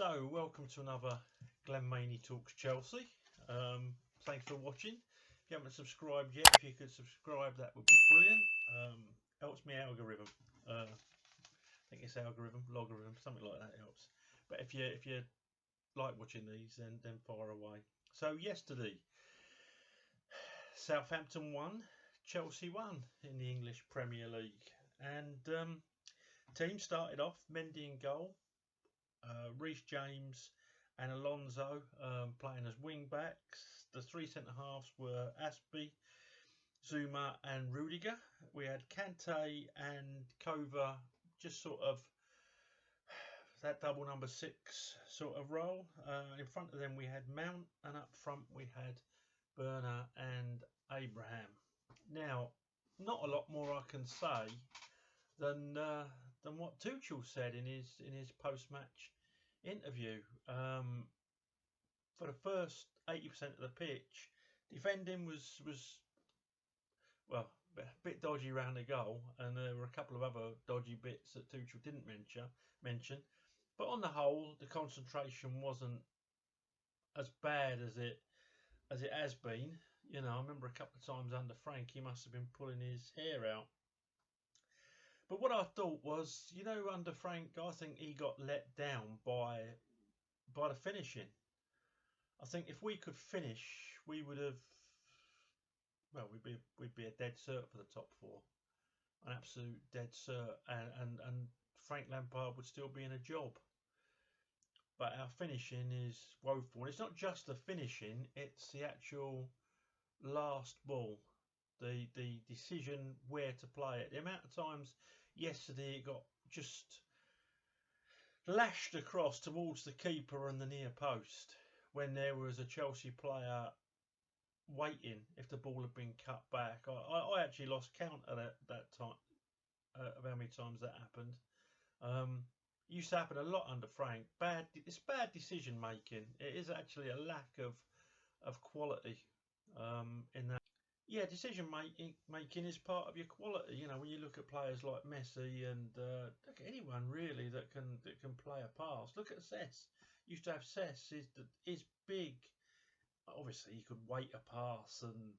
So, welcome to another Glenn Maney Talks Chelsea. Thanks for watching. If you haven't subscribed yet, if you could subscribe, that would be brilliant. Helps me algorithm. I think it's algorithm, logarithm, something like that helps. But if you like watching these, then fire away. So yesterday, Southampton won, Chelsea won in the English Premier League, and team started off Mendy in goal. Reece James and Alonso playing as wing backs. The three centre halves were Aspie, Zuma and Rudiger. We had Kante and Kova, just sort of that double number 6 sort of role. In front of them we had Mount, and up front we had Burner and Abraham. Now, not a lot more I can say than what Tuchel said in his post-match interview. For the first 80% of the pitch, defending was well, a bit dodgy around the goal, and there were a couple of other dodgy bits that Tuchel didn't mention. But on the whole, the concentration wasn't as bad as it has been. You know, I remember a couple of times under Frank, he must have been pulling his hair out. But what I thought was, you know, under Frank, I think he got let down by the finishing. I think if we could finish, we would have, well, we'd be a dead cert for the top 4, an absolute dead cert, and Frank Lampard would still be in a job. But our finishing is woeful. And it's not just the finishing; it's the actual last ball, the decision where to play it. The amount of times yesterday it got just lashed across towards the keeper and the near post when there was a Chelsea player waiting if the ball had been cut back. I actually lost count at that time of how many times that happened. Used to happen a lot under Frank. It's bad decision making. It is actually a lack of quality in that. Yeah, decision making is part of your quality. You know, when you look at players like Messi and look at anyone really that can play a pass. Look at Cess. Used to have Cess. Is big. Obviously, he could wait a pass, and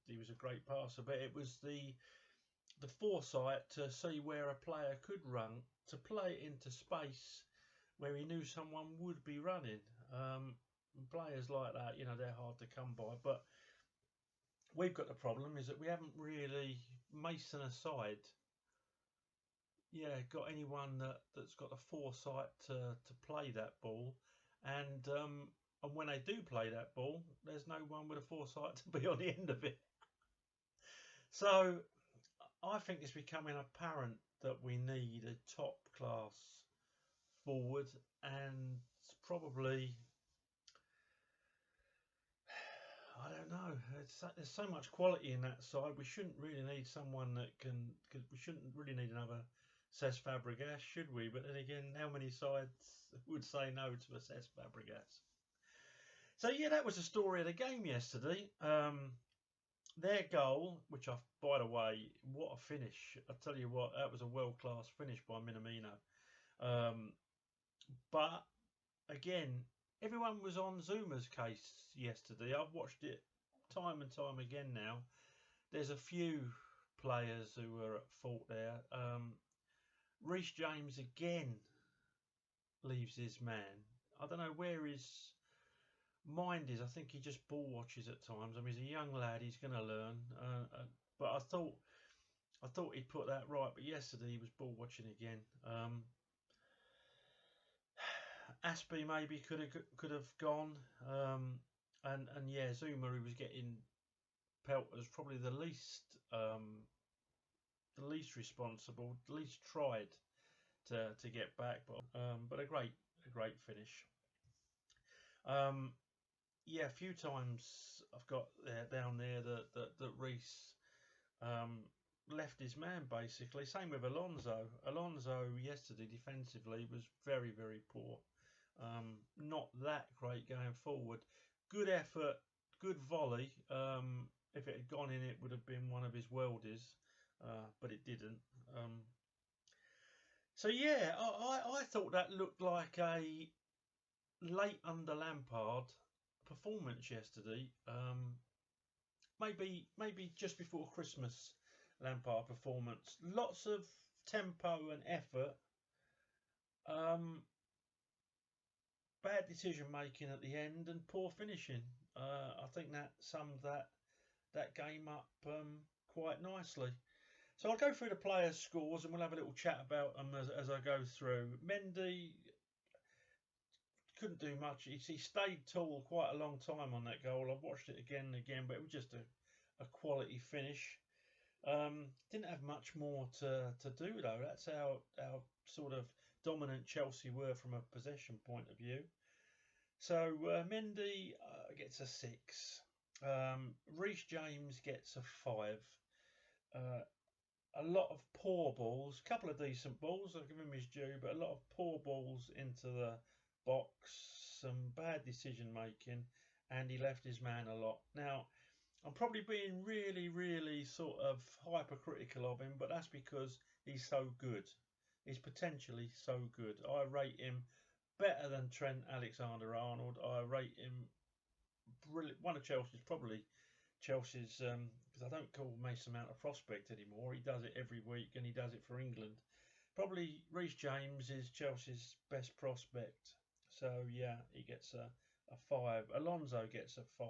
he was a great passer. But it was the foresight to see where a player could run, to play it into space where he knew someone would be running. Players like that, you know, they're hard to come by. But we've got the problem is that we haven't really, Mason aside, got anyone that's got the foresight to play that ball, and when they do play that ball, there's no one with a foresight to be on the end of it. So I think it's becoming apparent that we need a top class forward, and probably, I don't know. There's so much quality in that side. We shouldn't really need someone that we shouldn't really need another Cesc Fabregas, should we? But then again, how many sides would say no to a Cesc Fabregas? So yeah, that was the story of the game yesterday. Their goal, which by the way, what a finish. I tell you what, that was a world-class finish by Minamino. But again, everyone was on Zuma's case yesterday. I've watched it time and time again now. There's a few players who were at fault there. Reece James again leaves his man. I don't know where his mind is. I think he just ball watches at times. I mean, he's a young lad. He's going to learn. But I thought he'd put that right. But yesterday he was ball watching again. Aspie maybe could have gone, and yeah, Zuma, who was getting pelt, was probably the least responsible, the least tried to get back, but a great finish. Yeah, a few times I've got down there that Reece left his man basically. Same with Alonso. Alonso yesterday defensively was very, very poor. Not that great going forward. Good effort, good volley. If it had gone in, it would have been one of his worldies, but it didn't. So yeah, I thought that looked like a late under Lampard performance yesterday. Maybe just before Christmas, Lampard performance. Lots of tempo and effort. Bad decision making at the end and poor finishing. I think that summed that game up quite nicely. So I'll go through the players' scores and we'll have a little chat about them as I go through. Mendy couldn't do much. He stayed tall quite a long time on that goal. I've watched it again and again, but it was just a quality finish. Didn't have much more to do though. That's how sort of dominant Chelsea were from a possession point of view. So Mendy gets a 6. Reece James gets a 5. A lot of poor balls, a couple of decent balls, I'll give him his due, but a lot of poor balls into the box, some bad decision making, and he left his man a lot. Now, I'm probably being really, really sort of hypercritical of him, but that's because he's so good. He's potentially so good. I rate him better than Trent Alexander-Arnold. I rate him brilliant. One of Chelsea's, probably Chelsea's, because I don't call Mason Mount a prospect anymore. He does it every week and he does it for England. Probably Reece James is Chelsea's best prospect. So yeah, he gets a 5. Alonso gets a 5.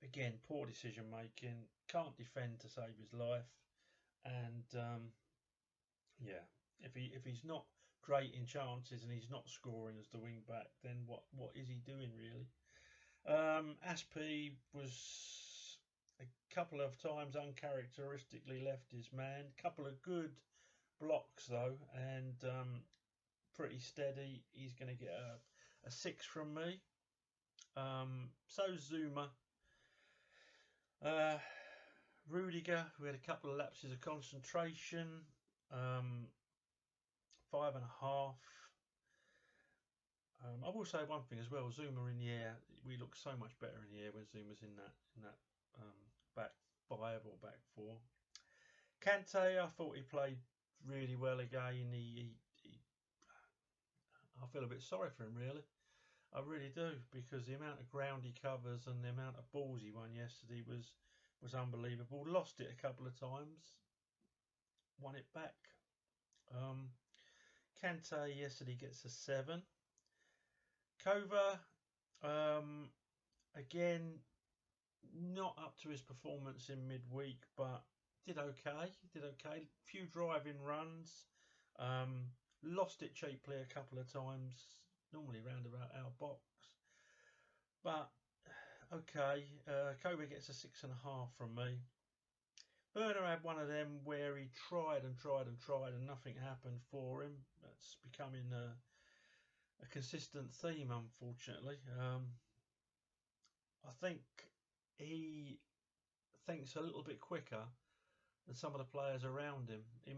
Again, poor decision making. Can't defend to save his life. And yeah, if he's not great in chances and he's not scoring as the wing back, then what is he doing really? Aspie was a couple of times uncharacteristically left his man. Couple of good blocks though, and pretty steady. He's going to get a 6 from me. So Zuma. Rudiger, who had a couple of lapses of concentration. 5.5. I will say one thing as well. Zuma in the air, we look so much better in the air when Zuma's in that back 5 or back 4. Kante, I thought he played really well again. I feel a bit sorry for him really. I really do, because the amount of ground he covers and the amount of balls he won yesterday was unbelievable. Lost it a couple of times, won it back. Kante yesterday gets a 7. Kova, again, not up to his performance in midweek, but did okay. Few driving runs. Lost it cheaply a couple of times, normally round about our box. But okay, Kova gets a 6.5 from me. Werner had one of them where he tried and nothing happened for him. That's becoming a consistent theme, unfortunately. I think he thinks a little bit quicker than some of the players around him. He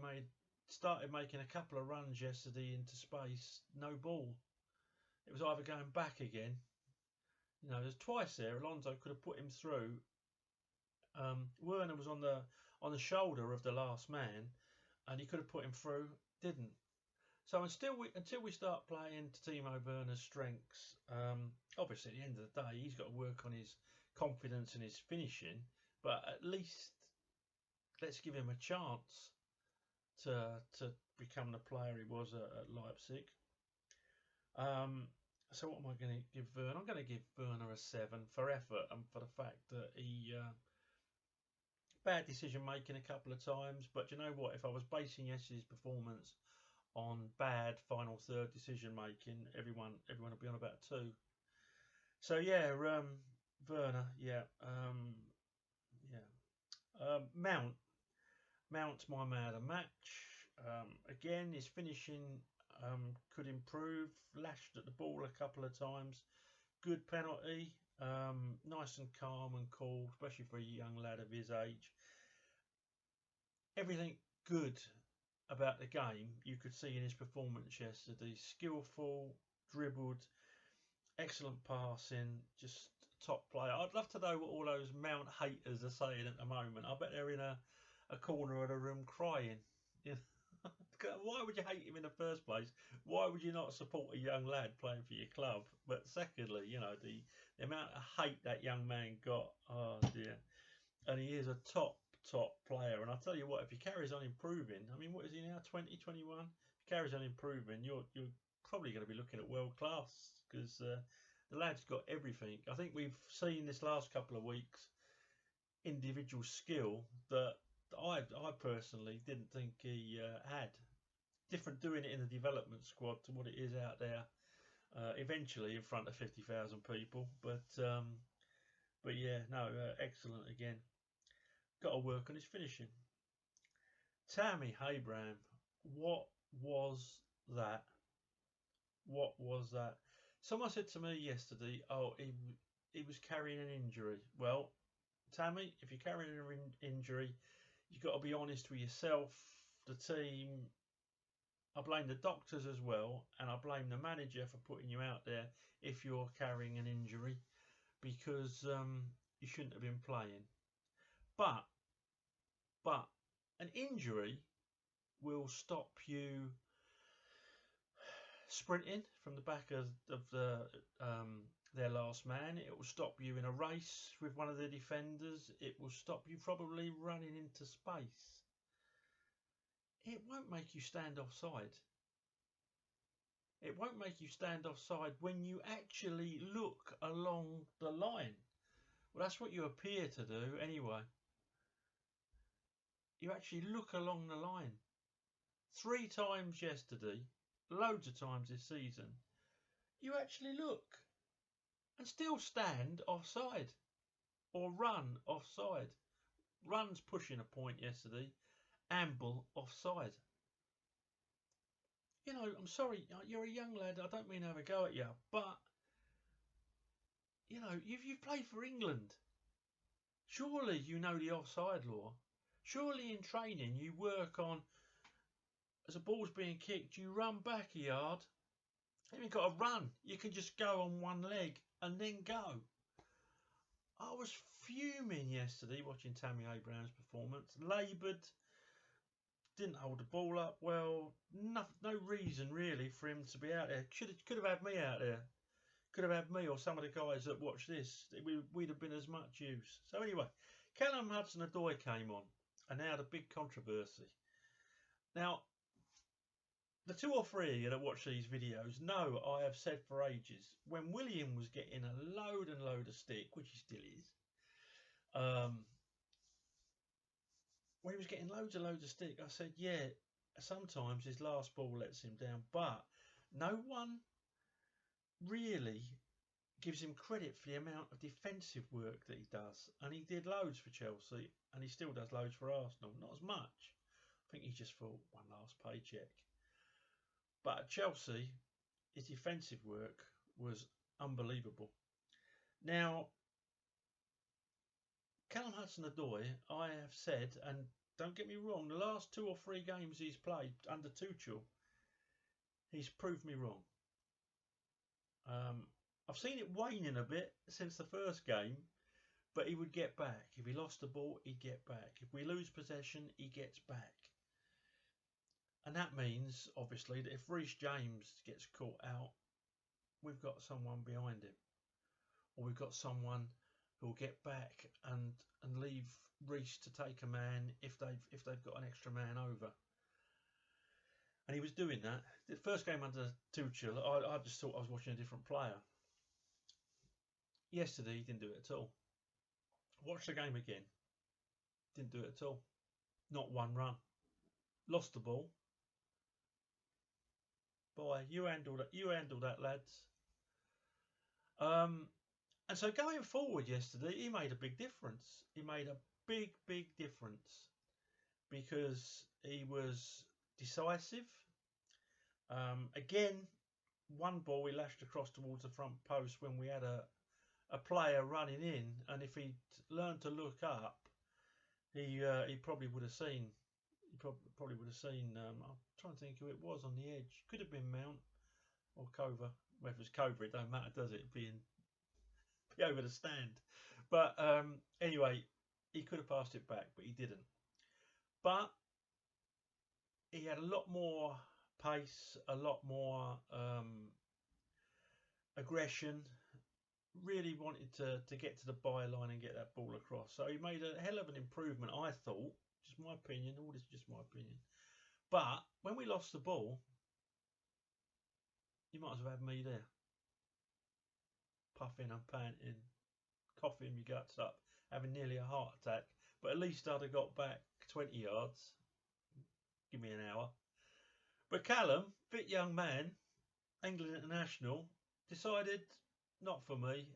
started making a couple of runs yesterday into space, no ball. It was either going back again. You know, there's twice there. Alonso could have put him through. Werner was on the shoulder of the last man, and he could have put him through. Didn't. So until we start playing to Timo Werner's strengths, obviously at the end of the day he's got to work on his confidence and his finishing. But at least let's give him a chance to become the player he was at Leipzig. So what am I going to give Werner? I'm going to give Werner a 7 for effort and for the fact that he bad decision making a couple of times. But you know what? If I was basing yesterday's performance on bad final third decision making, everyone would be on about 2. So yeah, Werner, yeah, Mount's my man of the match. Again, his finishing could improve. Lashed at the ball a couple of times. Good penalty. Nice and calm and cool, especially for a young lad of his age. Everything good about the game you could see in his performance yesterday. Skillful, dribbled, excellent passing, just top player. I'd love to know what all those Mount haters are saying at the moment. I bet they're in a corner of the room crying. Yeah. Why would you hate him in the first place? Why would you not support a young lad playing for your club? But secondly, you know, the amount of hate that young man got, oh dear. And he is a top player. And I'll tell you what, if he carries on improving, I mean, what is he now, 20, 21? If he carries on improving, you're probably going to be looking at world class, because the lad's got everything. I think we've seen this last couple of weeks individual skill that I personally didn't think he had. Different doing it in the development squad to what it is out there, eventually in front of 50,000 people. But yeah, no, excellent again. Got to work on his finishing. Tammy Abraham, what was that? What was that? Someone said to me yesterday, oh, he was carrying an injury. Well, Tammy, if you're carrying an injury, you've got to be honest with yourself, the team. I blame the doctors as well, and I blame the manager for putting you out there if you're carrying an injury, because you shouldn't have been playing. But an injury will stop you sprinting from the back of their last man. It will stop you in a race with one of the defenders. It will stop you probably running into space. It won't make you stand offside. It won't make you stand offside when you actually look along the line. Well, that's what you appear to do anyway. You actually look along the line. 3 times yesterday, loads of times this season, you actually look and still stand offside or run offside. Run's pushing a point yesterday, amble offside. You know, I'm sorry, you're a young lad, I don't mean to have a go at you, but you know, you've played for England. Surely you know the offside law. Surely in training you work on, as a ball's being kicked, you run back a yard. You haven't got to run. You can just go on one leg and then go. I was fuming yesterday watching Tammy Abraham's performance. Laboured, didn't hold the ball up well. No reason really for him to be out there. Could have had me out there. Could have had me or some of the guys that watch this. We'd have been as much use. So anyway, Calum Hudson-Odoi came on, and now the big controversy. Now, the 2 or 3 of you that watch these videos know I have said for ages, when William was getting a load and load of stick, which he still is, when he was getting loads and loads of stick, I said, yeah, sometimes his last ball lets him down, but no one really gives him credit for the amount of defensive work that he does. And he did loads for Chelsea, and he still does loads for Arsenal. Not as much. I think he just thought one last paycheck. But at Chelsea, his defensive work was unbelievable. Now, Calum Hudson-Odoi, I have said, and don't get me wrong, the last 2 or 3 games he's played under Tuchel, he's proved me wrong. I've seen it waning a bit since the first game, but he would get back. If he lost the ball, he'd get back. If we lose possession, he gets back. And that means, obviously, that if Reece James gets caught out, we've got someone behind him. Or we've got someone who will get back and leave Reece to take a man if they've got an extra man over. And he was doing that. The first game under Tuchel, I just thought I was watching a different player. Yesterday, he didn't do it at all. Watch the game again. Didn't do it at all. Not one run. Lost the ball. Boy, you handle that, lads. And so going forward yesterday, he made a big difference. He made a big difference because he was decisive. Again, one ball he lashed across towards the front post when we had a player running in, and if he'd learned to look up, he probably would have seen. He probably would have seen. I'm trying to think who it was on the edge. Could have been Mount or Cover. Well, if it was Cover, it don't matter, does it? Be over the stand. But anyway, he could have passed it back, but he didn't. But he had a lot more pace, a lot more aggression. Really wanted to get to the byline and get that ball across. So he made a hell of an improvement, I thought. Just my opinion. All this is just my opinion. But when we lost the ball, you might as well have me there, puffing and panting, coughing your guts up, having nearly a heart attack. But at least I'd have got back 20 yards. Give me an hour. But Calum, fit young man, England international, decided, not for me.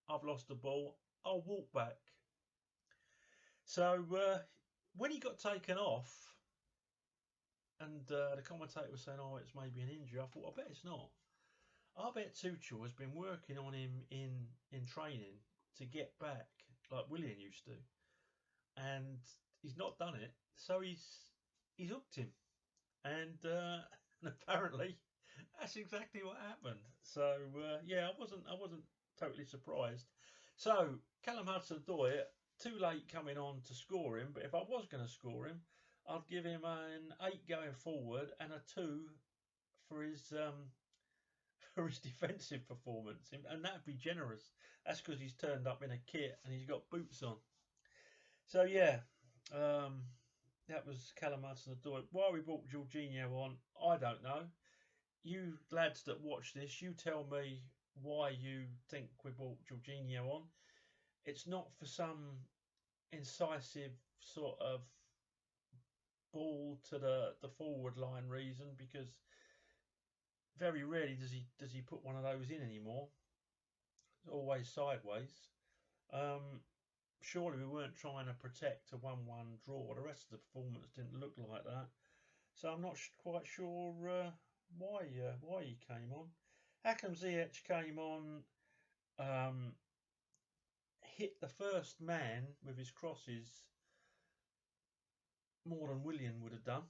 I've lost the ball. I'll walk back. So when he got taken off, and the commentator was saying, "Oh, it's maybe an injury," I thought, I bet it's not. I bet Tuchel has been working on him in training to get back like Willian used to, and he's not done it. So he's hooked him, and apparently that's exactly what happened. So yeah, I wasn't totally surprised. So Calum Hudson-Odoi, too late coming on to score him, but if I was going to score him, I'd give him an 8 going forward and a 2 for his defensive performance, and that'd be generous. That's because he's turned up in a kit and he's got boots on. So yeah, that was Calum Hudson-Odoi. Why we brought Jorginho on, I don't know. You lads that watch this, you tell me why you think we brought Jorginho on. It's not for some incisive sort of ball to the forward line reason, because very rarely does he put one of those in anymore. It's always sideways. Surely we weren't trying to protect a 1-1 draw. The rest of the performance didn't look like that. So I'm not quite sure why he came on. Hakim Ziyech came on, hit the first man with his crosses more than Willian would have done,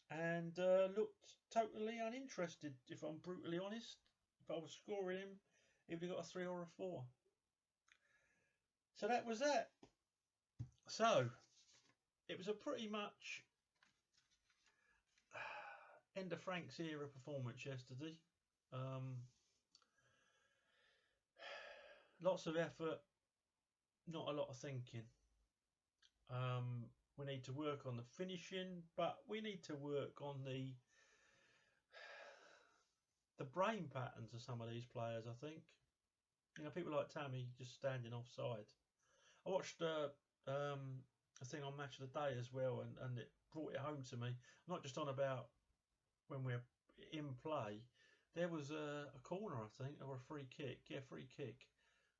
and looked totally uninterested, if I'm brutally honest. If I was scoring him, he would have got a 3 or a 4. So that was that. So it was a pretty much end of Frank's era performance yesterday. Lots of effort, not a lot of thinking. We need to work on the finishing, but we need to work on the brain patterns of some of these players, I think. You know, people like Tammy just standing offside. I watched a thing on Match of the Day as well, and it brought it home to me. I'm not just on about when we're in play. There was a corner, I think, or a free kick. Yeah, free kick.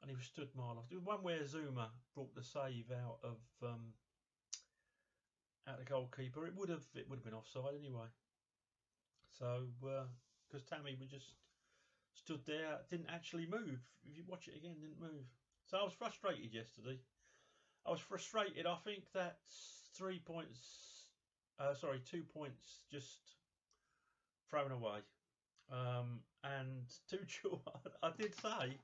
And he was stood mile off. There was one where Zuma brought the save out of the goalkeeper. It would have been offside anyway. So because Tammy was just stood there, didn't actually move. If you watch it again, didn't move. So I was frustrated yesterday. I was frustrated. I think that's 3 points. 2 points just thrown away. And Tuchel, I did say,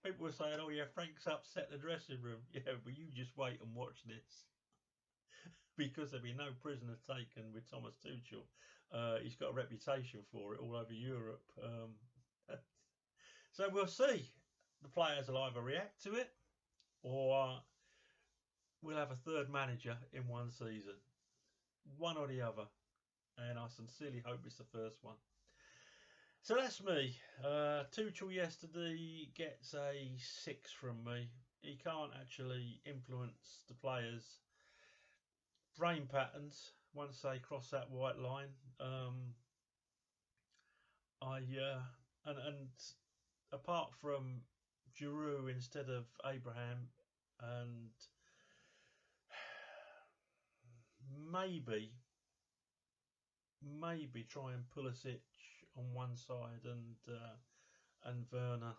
people were saying, "Oh yeah, Frank's upset the dressing room." Yeah, but you just wait and watch this, because there'll be no prisoners taken with Thomas Tuchel. He's got a reputation for it all over Europe. So we'll see. The players will either react to it, or we'll have a third manager in one season. One or the other. And I sincerely hope it's the first one. So that's me. Tuchel yesterday gets a 6 from me. He can't actually influence the players' brain patterns once they cross that white line. And apart from Giroud instead of Abraham, and maybe try and Pulisic on one side and Werner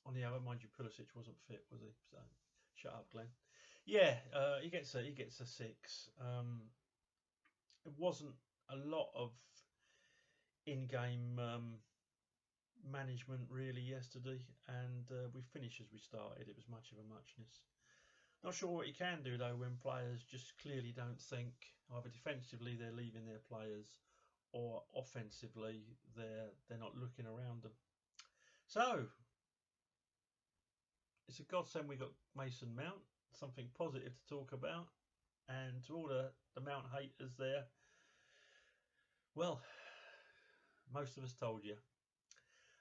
on the other. Mind you, Pulisic wasn't fit, was he? So shut up, Glenn. Yeah, he gets a 6. It wasn't a lot of in-game management really yesterday, and we finished as we started. It was much of a muchness. Not sure what he can do though when players just clearly don't think. Either defensively they're leaving their players, or offensively they're not looking around them. So it's a godsend we got Mason Mount, something positive to talk about. And to all the Mount haters there, well, most of us told you.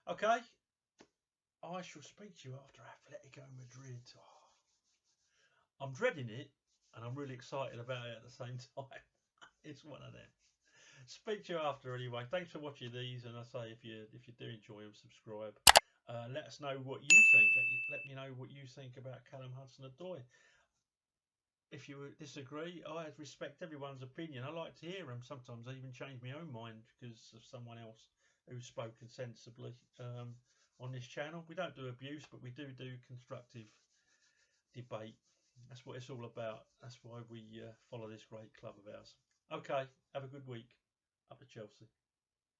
Okay, I shall speak to you after Atletico Madrid. Oh, I'm dreading it, and I'm really excited about it at the same time. It's one of them. Speak to you after anyway. Thanks for watching these, and I say if you do enjoy them, subscribe. Let us know what you think. Let me know what you think about Calum Hudson-Odoi. If you disagree, I respect everyone's opinion. I like to hear them. Sometimes I even change my own mind because of someone else who's spoken sensibly on this channel. We don't do abuse, but we do constructive debate. That's what it's all about. That's why we follow this great club of ours. Okay, have a good week. Up at Chelsea.